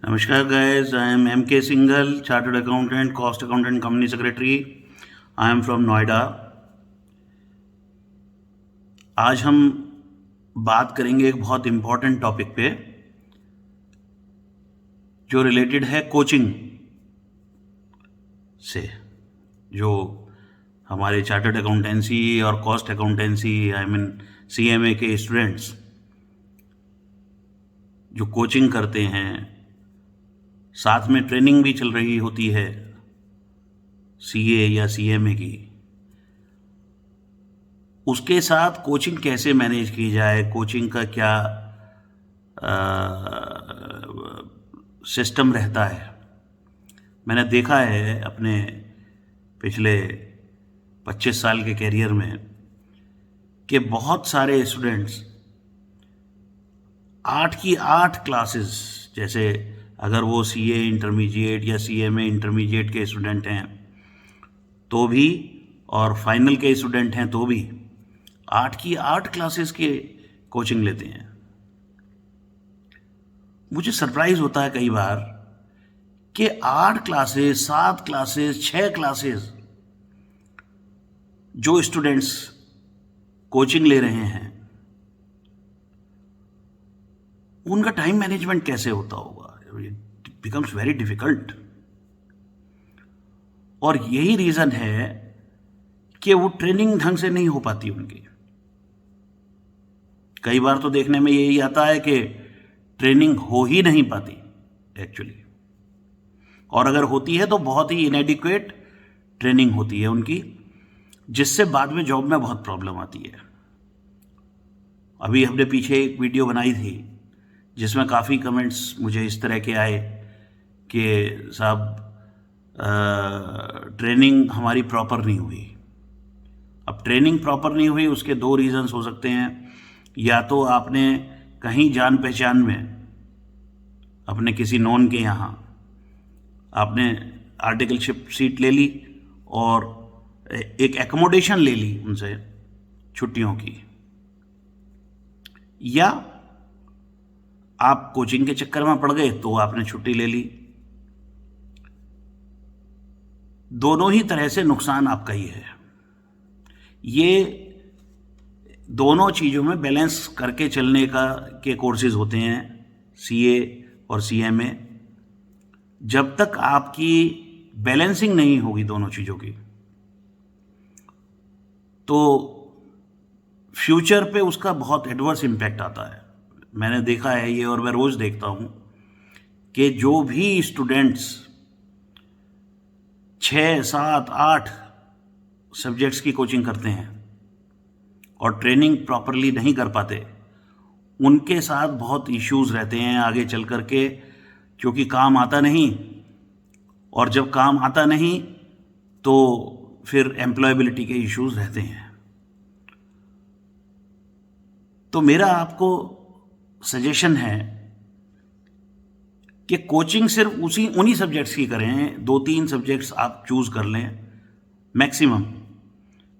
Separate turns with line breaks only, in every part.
Namaskar guys, I am MK Singhal, Chartered Accountant, Cost Accountant, Company Secretary. I am from Noida. आज हम बात करेंगे एक बहुत इम्पॉर्टेंट टॉपिक पे जो रिलेटेड है कोचिंग से। जो हमारे चार्टर्ड अकाउंटेंसी और कॉस्ट अकाउंटेंसी CMA के स्टूडेंट्स जो कोचिंग करते हैं, साथ में ट्रेनिंग भी चल रही होती है CA या CMA की, उसके साथ कोचिंग कैसे मैनेज की जाए, कोचिंग का क्या सिस्टम रहता है। मैंने देखा है अपने पिछले 25 साल के कैरियर में कि बहुत सारे स्टूडेंट्स 8 की 8 क्लासेस, जैसे अगर वो CA इंटरमीडिएट या CMA इंटरमीडिएट के स्टूडेंट हैं तो भी, और फाइनल के स्टूडेंट हैं तो भी 8 की 8 क्लासेस के कोचिंग लेते हैं। मुझे सरप्राइज होता है कई बार कि 8 क्लासेस, 7 क्लासेस, 6 क्लासेस जो स्टूडेंट्स कोचिंग ले रहे हैं, उनका टाइम मैनेजमेंट कैसे होता होगा। It becomes very difficult. और यही रीजन है कि वो ट्रेनिंग ढंग से नहीं हो पाती उनकी। कई बार तो देखने में यही आता है कि ट्रेनिंग हो ही नहीं पाती एक्चुअली, और अगर होती है तो बहुत ही इनएडिक्वेट ट्रेनिंग होती है उनकी, जिससे बाद में जॉब में बहुत प्रॉब्लम आती है। अभी हमने पीछे एक वीडियो बनाई थी जिसमें काफ़ी कमेंट्स मुझे इस तरह के आए कि साहब ट्रेनिंग हमारी प्रॉपर नहीं हुई। अब ट्रेनिंग प्रॉपर नहीं हुई, उसके 2 रीज़न्स हो सकते हैं। या तो आपने कहीं जान पहचान में अपने किसी नॉन के यहाँ आपने आर्टिकलशिप सीट ले ली और एक एकोमोडेशन ले ली उनसे छुट्टियों की, या आप कोचिंग के चक्कर में पड़ गए तो आपने छुट्टी ले ली। दोनों ही तरह से नुकसान आपका ही है। ये दोनों चीज़ों में बैलेंस करके चलने के कोर्सेज होते हैं CA और CMA। जब तक आपकी बैलेंसिंग नहीं होगी दोनों चीज़ों की, तो फ्यूचर पे उसका बहुत एडवर्स इम्पैक्ट आता है। मैंने देखा है ये, और मैं रोज़ देखता हूँ कि जो भी स्टूडेंट्स 6, 7, 8 सब्जेक्ट्स की कोचिंग करते हैं और ट्रेनिंग प्रॉपरली नहीं कर पाते, उनके साथ बहुत इश्यूज रहते हैं आगे चल कर के, क्योंकि काम आता नहीं, और जब काम आता नहीं तो फिर एम्प्लॉयबिलिटी के इश्यूज रहते हैं। तो मेरा आपको सजेशन है कि कोचिंग सिर्फ उन्हीं सब्जेक्ट्स की करें। 2-3 सब्जेक्ट्स आप चूज़ कर लें मैक्सिमम,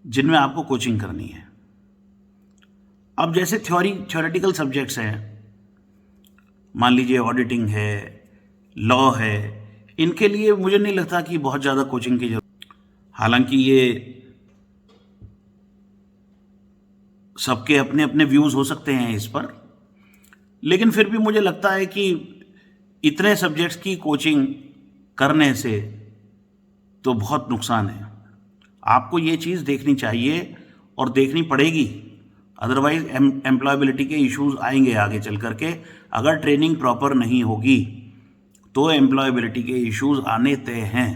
जिनमें आपको कोचिंग करनी है। अब जैसे थ्योरेटिकल सब्जेक्ट्स हैं, मान लीजिए ऑडिटिंग है, लॉ है, इनके लिए मुझे नहीं लगता कि बहुत ज़्यादा कोचिंग की जरूरत। हालांकि ये सबके अपने अपने व्यूज़ हो सकते हैं इस पर, लेकिन फिर भी मुझे लगता है कि इतने सब्जेक्ट्स की कोचिंग करने से तो बहुत नुकसान है। आपको ये चीज़ देखनी चाहिए और देखनी पड़ेगी, अदरवाइज एम्प्लॉयबिलिटी के इश्यूज आएंगे आगे चल करके। अगर ट्रेनिंग प्रॉपर नहीं होगी तो एम्प्लॉयबिलिटी के इश्यूज आने तय हैं।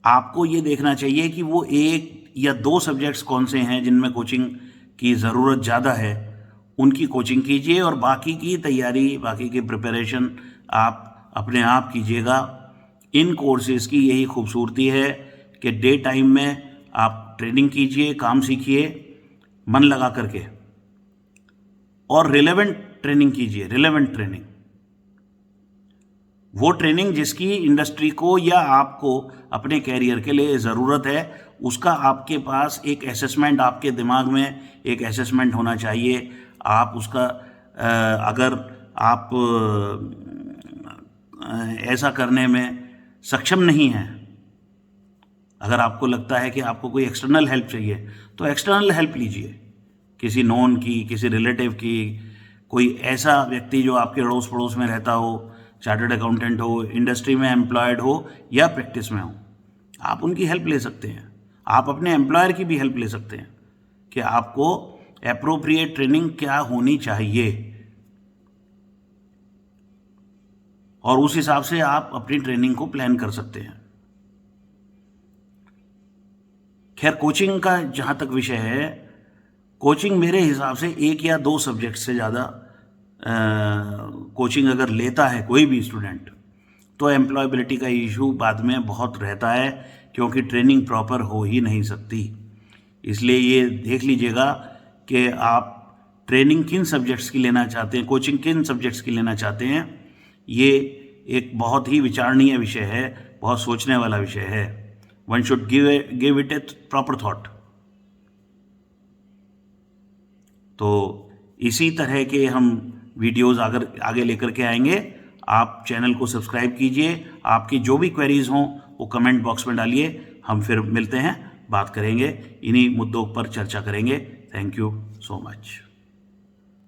आपको ये देखना चाहिए कि वो 1 या 2 सब्जेक्ट्स कौन से हैं जिनमें कोचिंग की ज़रूरत ज़्यादा है, उनकी कोचिंग कीजिए, और बाकी की तैयारी, बाकी की प्रिपरेशन आप अपने आप कीजिएगा। इन कोर्सेज़ की यही खूबसूरती है कि डे टाइम में आप ट्रेनिंग कीजिए, काम सीखिए मन लगा करके, और रिलेवेंट ट्रेनिंग कीजिए। रिलेवेंट ट्रेनिंग, वो ट्रेनिंग जिसकी इंडस्ट्री को या आपको अपने कैरियर के लिए ज़रूरत है, उसका आपके पास एक असेसमेंट, आपके दिमाग में एक असेसमेंट होना चाहिए। आप उसका अगर आप ऐसा करने में सक्षम नहीं हैं, अगर आपको लगता है कि आपको कोई एक्सटर्नल हेल्प चाहिए तो एक्सटर्नल हेल्प लीजिए, किसी नॉन की, किसी रिलेटिव की, कोई ऐसा व्यक्ति जो आपके अड़ोस पड़ोस में रहता हो, चार्टर्ड अकाउंटेंट हो, इंडस्ट्री में एम्प्लॉयड हो या प्रैक्टिस में हो, आप उनकी हेल्प ले सकते हैं। आप अपने एम्प्लॉयर की भी हेल्प ले सकते हैं कि आपको एप्रोप्रिएट ट्रेनिंग क्या होनी चाहिए, और उस हिसाब से आप अपनी ट्रेनिंग को प्लान कर सकते हैं। खैर, कोचिंग का जहाँ तक विषय है, कोचिंग मेरे हिसाब से 1 या 2 सब्जेक्ट से ज़्यादा कोचिंग अगर लेता है कोई भी स्टूडेंट, तो एम्प्लॉयबिलिटी का इशू बाद में बहुत रहता है, क्योंकि ट्रेनिंग प्रॉपर हो ही नहीं सकती। इसलिए ये देख लीजिएगा कि आप ट्रेनिंग किन सब्जेक्ट्स की लेना चाहते हैं, कोचिंग किन सब्जेक्ट्स की लेना चाहते हैं। ये एक बहुत ही विचारणीय विषय है, बहुत सोचने वाला विषय है। One should give it A proper thought. तो इसी तरह के हम वीडियोस अगर आगे लेकर के आएंगे। आप चैनल को सब्सक्राइब कीजिए, आपकी जो भी क्वेरीज हों वो कमेंट बॉक्स में डालिए, हम फिर मिलते हैं, बात करेंगे, इन्हीं मुद्दों पर चर्चा करेंगे। Thank you so much.